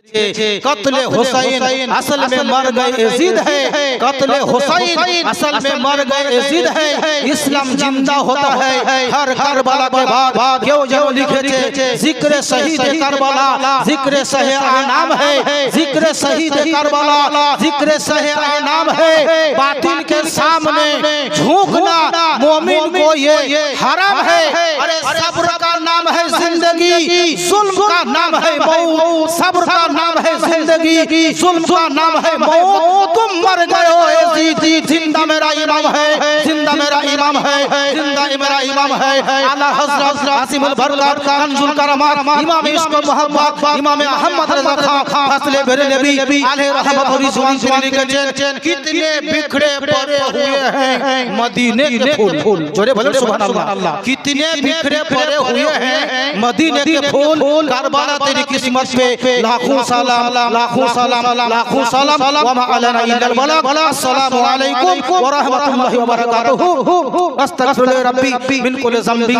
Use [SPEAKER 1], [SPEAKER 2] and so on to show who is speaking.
[SPEAKER 1] कत्ले हुसैन असल में मर गए यजीद है, कत्ले हुसैन असल में मर गए यजीद है। इस्लाम जिंदा होता है हर करबला के बाद। क्यों जब लिखे थे जिक्र शहीद करबला, जिक्र सहे आनाम है, जिक्र शहीद करबला, जिक्र सहे आनाम है। बातिल के सामने झुकना मोमिन को ये हराम है। अरे सब्र का नाम है जिंदगी, जुल्म का नाम है मौत। सब्र का नाम है जिंदगी, जुल्म का नाम है मौत। तुम मर गए हो यजीद, जिंदा मेरा इमाम है, जिंदा मेरा इमाम है, जिंदा मेरा इमाम है। आला हज़रत आसिमुल बरकत कंजुल करमात इमाम इश्क मोहब्बत इमाम अहमद रज़ा खां फसले बरेलवी अलैहि रहमत व रिज़वान के कितने बिखरे पड़े हुए हैं मदीने के फूल। जोरे बोले सुभान अल्लाह। कितने बिखरे पड़े हुए हैं मदीने के फूल। करबला तेरी किस्मत पे लाखों सलाम, लाखों सलाम, लाखों सलाम। व मा अलैना इल्लल बलाग। अस्सलामु अलैकुम व रहमतुल्लाहि व बरकातुहू। अस्तगफिरु रब्बी मिन कुल्लि ज़ंबी।